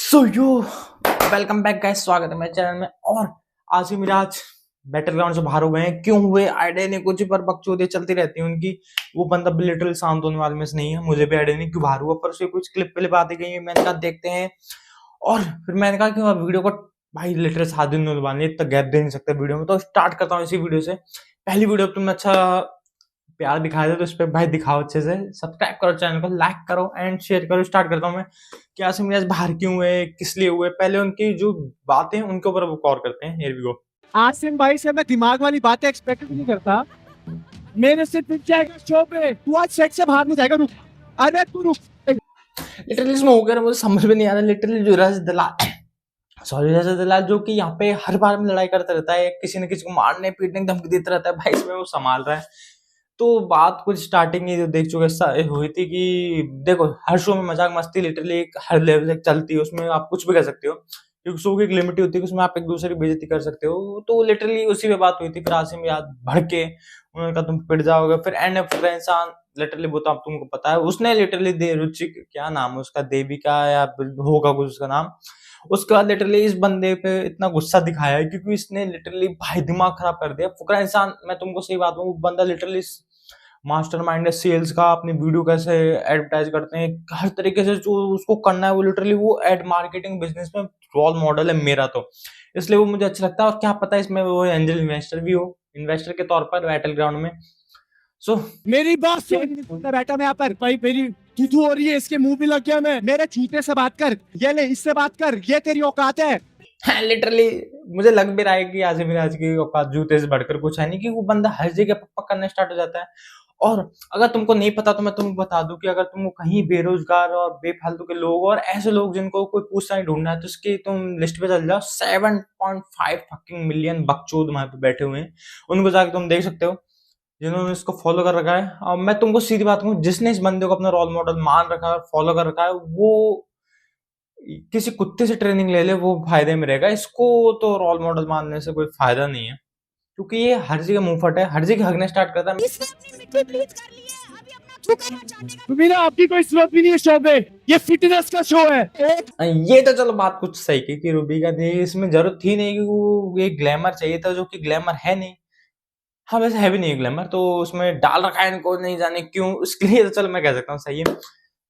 So you welcome back guys, स्वागत है मेरे चैनल में। और आज ही मिराज बैटल ग्राउंड से बाहर हो गए हैं। क्यों हुए आइडिया नहीं, कुछ पर बकचोदियां चलती रहती हैं उनकी। वो बंदा लिटरली शांत होने वाले में से नहीं है। मुझे भी आइडिया नहीं क्यों बाहर हुआ, पर उसे कुछ क्लिप आ गई है। मैंने कहा देखते हैं, और फिर मैंने कहा कि वीडियो को भाई लिटरली 7 दिन नहीं बांधे, इतना गैप दे नहीं सकते वीडियो में। तो स्टार्ट करता हूँ इसी वीडियो से। पहली वीडियो तुमने अच्छा प्यार दिखाया था तो इस पे भाई दिखाओ अच्छे से। सब्सक्राइब करो, चैनल को लाइक करो एंड शेयर करो। स्टार्ट करता हूँ मैं कि आसिम रियाज बाहर क्यों हुए, किस लिए हुए। पहले उनकी जो बातें उनके ऊपर गौर करते हैं। Here we go. आसिम भाई से मैं दिमाग वाली बातें एक्सपेक्ट नहीं करता। मेरे से पिट जाएगा शो पे, तू आज सेट से बाहर नहीं जाएगा। रुक, अरे तू रुक। लिटरली इसमें हो गया, मुझे समझ में नहीं आ रहा। लिटरली जो रज दलाल, सॉरी रज दलाल, जो कि यहाँ पे हर बार में लड़ाई करता रहता है, किसी न किसी को मारने पीटने की धमकी देता रहता है, भाई इसमें वो संभाल रहा है। तो बात कुछ स्टार्टिंग ही जो देख चुके हुई थी कि देखो, हर शो में मजाक मस्ती लिटरली हर लेवल तक चलती है। उसमें आप कुछ भी कर सकते हो, क्योंकि शो की एक लिमिट होती है, उसमें आप एक दूसरे की बेइज्जती कर सकते हो। तो लिटरली उसी पे बात हुई थी। फिर आसिम याद भड़ के उन्होंने कहा तुम पिट जाओगे। फिर एंड फुकरा इंसान लिटरली, वो तो आप तुमको पता है, उसने लिटरली दे रुचि, क्या नाम है उसका, देविका या होगा कुछ उसका नाम। उसके बाद लिटरली इस बंदे पे इतना गुस्सा दिखाया है क्योंकि इसने लिटरली भाई दिमाग खराब कर दिया। फुकरा इंसान, मैं तुमको सही बात हूँ, बंदा लिटरली मास्टरमाइंड है सेल्स का। अपनी वीडियो कैसे एडवर्टाइज करते हैं, हर तरीके से जो उसको करना है वो लिटरली वो एड मार्केटिंग बिजनेस में रोल मॉडल है मेरा। तो इसलिए वो मुझे अच्छा लगता है। और क्या पता इसमें वो एंजल इन्वेस्टर भी हो, इन्वेस्टर के तौर पर बैटल ग्राउंड में। सो मेरी बात सुन, बैठा मैं यहाँ पर भाई, मेरी तू हो रही है, इसके मुंह भी लग गया मैं। मेरे छूटे से बात कर, ये ले इससे बात कर, ये तेरी औकात है। लिटरली मुझे लग भी रहा है कि आसिम मिराज की औकात जूते से बढ़कर कुछ है नहीं, कि वो बंदा हर जगह पक करना स्टार्ट हो जाता है। और अगर तुमको नहीं पता तो मैं तुमको बता दूं कि अगर तुमको कहीं बेरोजगार और बेफालतू के लोग और ऐसे लोग जिनको कोई पूछता नहीं ढूंढना है, तो इसकी तुम लिस्ट पे चल जाओ। 7.5 फकिंग मिलियन बकचोद वहां पे बैठे हुए हैं, उनको जाके तुम देख सकते हो, जिन्होंने इसको फॉलो कर रखा है। और मैं तुमको सीधी बात कहूं, जिसने इस बंदे को अपना रोल मॉडल मान रखा है और फॉलो कर रखा है, वो किसी कुत्ते से ट्रेनिंग ले ले, वो फायदे में रहेगा। इसको तो रोल मॉडल मानने से कोई फायदा नहीं है, क्योंकि ये हर जगह मुंहफट है, हर जगह हगने स्टार्ट करता है। मेरा आपकी कोई जरूरत भी नहीं है शो में, ये फिटनेस का शो है। ये तो चलो बात कुछ सही की कि रूबी का थी, इसमें जरूरत थी नहीं कि वो ये ग्लैमर चाहिए था, जो कि ग्लैमर है नहीं। हाँ वैसे है भी नहीं ग्लैमर, तो उसमें डाल रखा है इनको, नहीं जाने क्यों। उसके लिए तो चलो मैं कह सकता हूँ सही है।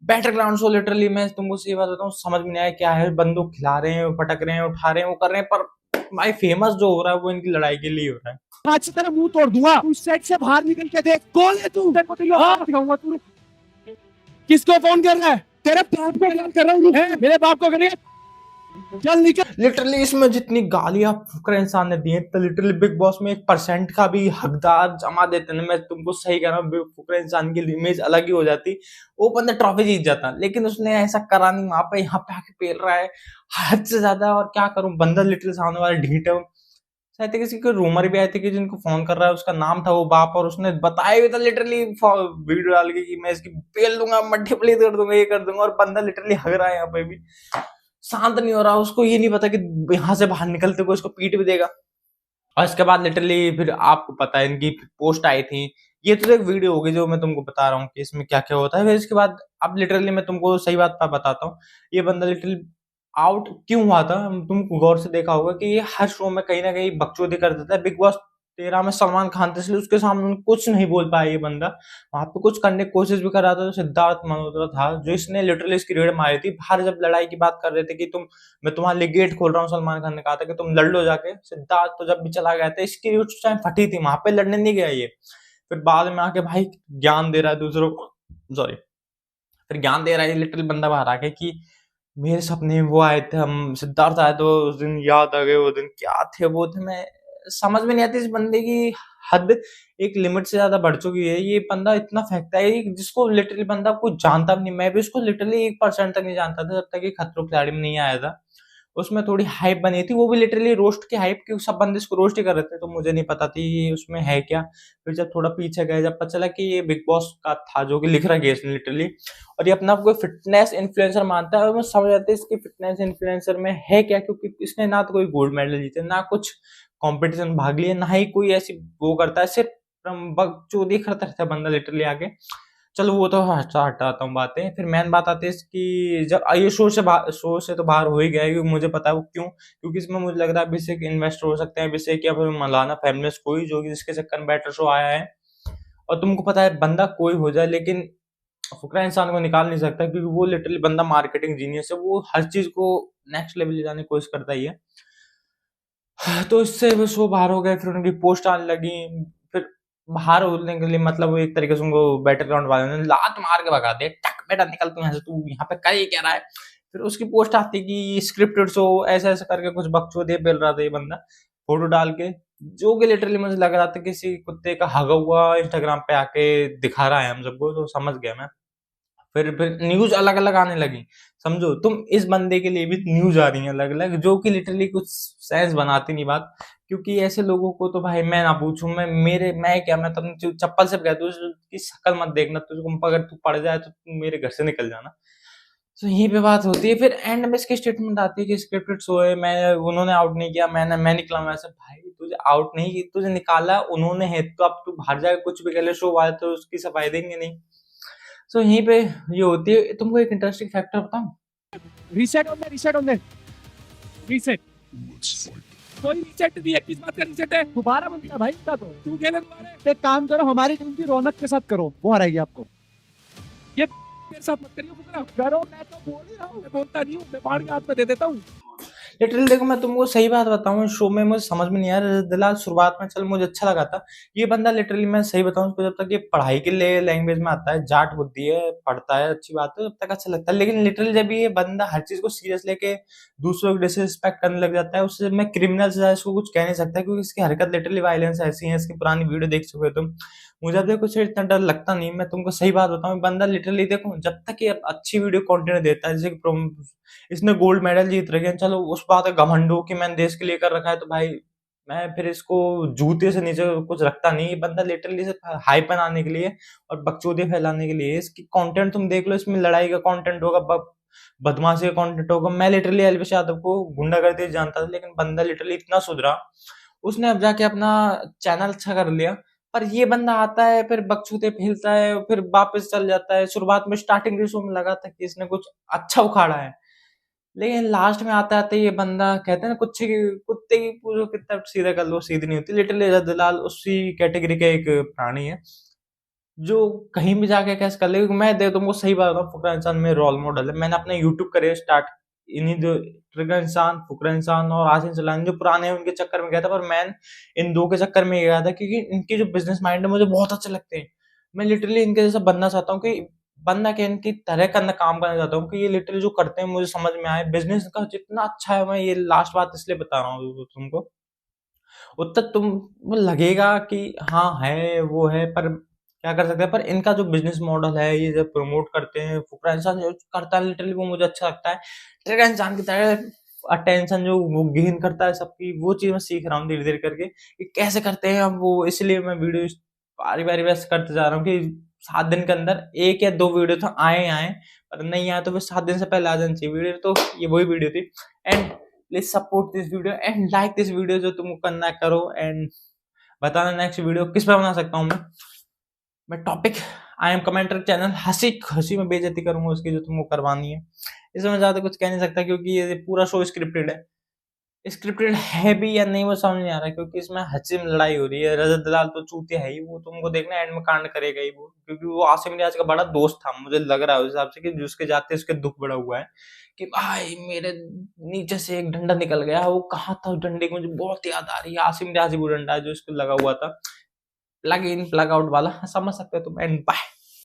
बैटल ग्राउंड शो लिटरली मैं तुमको सही बात बताऊँ, समझ में नहीं आया क्या है। बंदूक खिला रहे हैं, पटक रहे हैं, उठा रहे हैं, वो कर रहे हैं, पर भाई फेमस जो हो रहा है वो इनकी लड़ाई के लिए हो रहा है। आज तेरा मुंह तोड़ दूंगा। तू सेट से बाहर निकल के देख, कौन है तू? दिखाऊंगा तू। किसको फोन कर रहा है? तेरे बाप को फोन कर रहा हूँ, मेरे बाप को करेगा। चल निकल। लिटरली इसमें जितनी गालियां फुकरे इंसान ने दी हैं, तो लिटरली बिग बॉस में 1% का भी हकदार जमा देते ना, मैं तुमको सही कह रहा हूँ, फुकरे इंसान की इमेज अलग ही हो जाती, वो बंदा ट्रॉफी जीत जाता। लेकिन उसने ऐसा करा नहीं, वहां पे यहाँ पे आके पेल रहा है हद से ज्यादा। और क्या करूं, बंदा लिटरली सामने वाला ढीठ है। शायद किसी को रूमर भी आए थे कि जिनको फोन कर रहा है उसका नाम था वो बाप, और उसने बताया भी था लिटरली वीडियो डाल के कि मैं इसकी पेल दूंगा, मट्टी प्लीज कर दूंगा, ये कर दूंगा। और बंदा लिटरली हग रहा है यहाँ पे भी, शांत नहीं हो रहा। उसको ये नहीं पता कि यहाँ से बाहर निकलते को इसको पीट भी देगा। और इसके बाद लिटरली फिर आपको पता है इनकी पोस्ट आई थी। ये तो एक वीडियो होगी जो मैं तुमको बता रहा हूँ कि इसमें क्या क्या होता है। फिर इसके बाद अब लिटरली मैं तुमको सही बात बताता हूँ, ये बंदा लिटरली आउट क्यों हुआ था। तुम गौर से देखा होगा कि ये हर शो में कहीं ना कहीं बकचोदी कर देता है। बिग बॉस 13 में सलमान खान थे, इसलिए उसके सामने कुछ नहीं बोल पाया ये बंदा। वहां पे कुछ करने की कोशिश भी कर रहा था, तो सिद्धार्थ मल्होत्रा था जो इसने लिटरली इसकी रेड मारी थी। बाहर जब लड़ाई की बात कर रहे थे कि मैं तुम्हारे लिए गेट खोल रहा हूँ, सलमान खान ने कहा था कि तुम लड़ लो जाके। सिद्धार्थ तो जब भी चला गया था, इसकी उस टाइम फटी थी, वहां पे लड़ने नहीं गया ये। फिर बाद में आके भाई ज्ञान दे रहा है दूसरों को, सॉरी, फिर ज्ञान दे रहा है लिटरली बंदा बाहर आके कि मेरे सपने में वो आए थे, हम सिद्धार्थ आए तो उस दिन याद आ गए, वो दिन क्या थे वो थे। मैं समझ में नहीं आती इस बंदे की हद एक लिमिट से ज्यादा बढ़ चुकी है। ये बंदा इतना फेंकता है जिसको लिटरली बंदा कुछ जानता भी नहीं। मैं भी उसको लिटरली 1% तक नहीं जानता था जब तक ये खतरों के खिलाड़ी में नहीं आया था। उसमें थोड़ी हाइप बनी थी, वो भी लिटरली रोस्ट की हाइप, क्योंकि सब बंदे इसको रोस्ट ही कर रहे थे, तो मुझे नहीं पता थी ये उसमें है क्या। फिर जब थोड़ा पीछे गए, जब पता चला कि ये बिग बॉस का था जो कि लिख रहा है इसने लिटरली, और ये अपना कोई फिटनेस इन्फ्लुएंसर मानता है। और मैं समझ आती है इसकी फिटनेस इन्फ्लुएंसर में है क्या, क्योंकि इसने ना तो कोई गोल्ड मेडल जीते, ना कुछ कंपटीशन भाग लिए, ना ही कोई ऐसी वो करता है, सिर्फ बकचोदी करता रहता है बंदा लिटरली आगे। चलो वो तो हटाता हूँ बातें। फिर मेन बात आती है इसकी, जब ये शो से तो बाहर हो ही गया है, क्योंकि मुझे पता है वो क्यों, क्योंकि इसमें मुझे लग रहा है अभिषेक इन्वेस्टर हो सकते हैं, अभिषेक या फिर मौलाना फैमिलिस कोई, जो कि जिसके चक्कर में बेटर शो आया है। और तुमको पता है बंदा कोई हो जाए, लेकिन फुकरा इंसान को निकाल नहीं सकता, क्योंकि वो लिटरली बंदा मार्केटिंग जीनियस है, वो हर चीज को नेक्स्ट लेवल ले जाने की कोशिश करता ही है। तो इससे वो शो बाहर हो गए, फिर उनकी पोस्ट आने लगी। फिर बाहर होने के लिए मतलब वो एक तरीके से उनको बैटर ग्राउंड वाले ने लात मार के भगा दिया, टक बेटा निकल तू यहाँ से, तू यहाँ पे कर ही क्या रहा है। फिर उसकी पोस्ट आती कि स्क्रिप्टेड शो ऐसा ऐसा करके कुछ बकचोदे पेल रहा था ये बंदा, फोटो डाल के, जो कि लिटरली मुझे लग रहा था किसी कुत्ते का हगा हुआ इंस्टाग्राम पे आके दिखा रहा है हम सबको, तो समझ गया मैं। फिर न्यूज अलग अलग आने लगी, समझो तुम, इस बंदे के लिए भी न्यूज आ रही है अलग अलग, जो कि लिटरली कुछ सेंस बनाती नहीं बात। क्योंकि ऐसे लोगों को तो भाई मैं ना पूछूं, मैं क्या, मैं तुम चप्पल से कह दूं उसकी शक्ल मत देखना, तुझको अगर तू पड़ जाए तो तू मेरे घर से निकल जाना। तो यहीं पे बात होती है। फिर एंड में इसकी स्टेटमेंट आती है कि स्क्रिप्टेड शो है, मैं उन्होंने आउट नहीं किया, मैं निकला मैं से, भाई तुझे आउट नहीं की, तुझे निकाला उन्होंने है, तो अब तू बाहर जाके कुछ भी कर ले, शो वाले तो उसकी सफाई देंगे नहीं। सो यहीं पे ये होती है। तुमको एक इंटरेस्टिंग फैक्टर बताऊं, रीसेट ऑन दैट, रीसेट। कोई रीसेट नहीं है, किस बात का रीसेट है? दोबारा बनता है भाई इसका, तो तू खेले दोबारा। एक काम करो, हमारी टीम की रौनक के साथ करो, वो हराएगी आपको। ये मेरे साथ मत करियो फुकरा, करो, मैं तो बोल ही रहा हूँ, मैं बोलता नहीं हूँ, मैं फाड़ के हाथ में दे देता हूँ। लिटरली देखो मैं तुमको सही बात बताऊं, इस शो में मुझे समझ में नहीं आया दिलाल, शुरुआत में चल मुझे अच्छा लगा था। ये बंदा लिटरली मैं सही बताऊं उसको, जब तक ये पढ़ाई के लिए लैंग्वेज में आता है, जाट बुद्धि है, पढ़ता है, अच्छी बात है, तब तक अच्छा लगता है। लेकिन लिटरली जब ये बंदा हर चीज को सीरियस लेके दूसरों को डिसरिस्पेक्ट करने लग जाता है, उससे मैं क्रिमिनल से इसको कुछ कह नहीं सकता, क्योंकि इसकी हरकत लिटरली वायलेंस ऐसी है। इसकी पुरानी वीडियो देख चुके हो तुम, मुझे अब देखो कुछ इतना डर लगता नहीं। मैं तुमको सही बात बताऊं, बंदा लिटरली देखो जब तक ये अच्छी वीडियो कंटेंट देता है, जैसे कि इसने गोल्ड मेडल जीत रखे हैं, चलो उस बात है घमंडो कि मैंने देश के लिए कर रखा है, तो भाई मैं फिर इसको जूते से नीचे कुछ रखता नहीं। ये बंदा लिटरली सिर्फ हाइप बनाने के लिए और बकचोदे फैलाने के लिए, इसकी कंटेंट तुम देख लो, इसमें लड़ाई का कंटेंट होगा, बदमाशी का कंटेंट होगा। मैं लिटरली एल्विश यादव को गुंडागर्दी जानता था, लेकिन बंदा लिटरली इतना सुधरा, उसने अब जाके अपना चैनल अच्छा कर लिया। पर ये बंदा आता है, फिर बकचोदे फैलता है, फिर वापस चल जाता है। शुरुआत में स्टार्टिंग के शो में लगा था कि इसने कुछ अच्छा उखाड़ा है, लेकिन लास्ट में आते-आते ये बंदा, कहते हैं ना कुत्ते की पूंछ को कितना सीधा कर लो सीधी नहीं होती। लिटरली रजदलाल उसी कैटेगरी का एक प्राणी है, जो कहीं भी जाके कैसे कर ले। मैं दे तुमको सही बात बताऊं, फुकरा इंसान मेरे रोल मॉडल है। मैंने अपना यूट्यूब करियर स्टार्ट इन्हीं जो ट्रिगर इंसान, फुकरा इंसान और आसिम चलानी जो पुराने हैं उनके चक्कर में गया था, पर मैं इन दो के चक्कर में गया था, क्योंकि इनके जो बिजनेस माइंड है मुझे बहुत अच्छे लगते हैं। मैं लिटरली इनके जैसा बनना चाहता हूँ, कि बनना क्या, इनकी तरह का काम करना चाहता हूँ, कि ये लिटरली जो करते हैं मुझे समझ में आए। बिजनेस का जितना अच्छा है, मैं ये लास्ट बात इसलिए बता रहा हूँ तुमको, उतना तुम लगेगा कि हाँ है वो है, पर क्या कर सकते हैं। पर इनका जो बिजनेस मॉडल है, ये जब प्रमोट करते हैं, फुकरा इंसान जो करता है लिटरली वो मुझे अच्छा लगता है। ट्रिगर इंसान की तरह अटेंशन जो वो गेन करता है सबकी, वो चीज मैं सीख रहा हूँ धीरे धीरे करके कि कैसे करते हैं अब वो। इसलिए मैं वीडियो बारी बारी वैसे करते जा रहा हूँ कि 7 दिन के अंदर 1 या 2 वीडियो तो आए, पर नहीं आए तो फिर 7 दिन से पहले आ जानी चाहिए वीडियो। तो ये वही वीडियो थी। And please support this video and like this video, जो तुमको करना करो। एंड बताना नेक्स्ट वीडियो किस पर बना सकता हूँ मैं topic. I am commenter channel, हंसी में बेइज्जती करूंगा उसकी जो तुमको करवानी है। इसमें मैं ज्यादा कुछ कह नहीं सकता, क्योंकि ये पूरा शो स्क्रिप्टेड है। स्क्रिप्टेड है भी या नहीं वो समझ नहीं आ रहा, क्योंकि इसमें हंसी में लड़ाई हो रही है। रजत दलाल तो चूतिया है ही, वो तुमको देखना एंड में कांड करेगा ही वो, क्योंकि वो आसिम रियाज का बड़ा दोस्त था, मुझे लग रहा है उस हिसाब से, कि जिसके जाते उसके दुख बड़ा हुआ है कि भाई मेरे नीचे से एक डंडा निकल गया। वो कहाँ था उस डंडे की, मुझे बहुत याद आ रही है। आसिम रियाज ही वो डंडा है जो इसको लगा हुआ था, प्लग इन प्लग आउट वाला, समझ सकते हो तुम। And bye.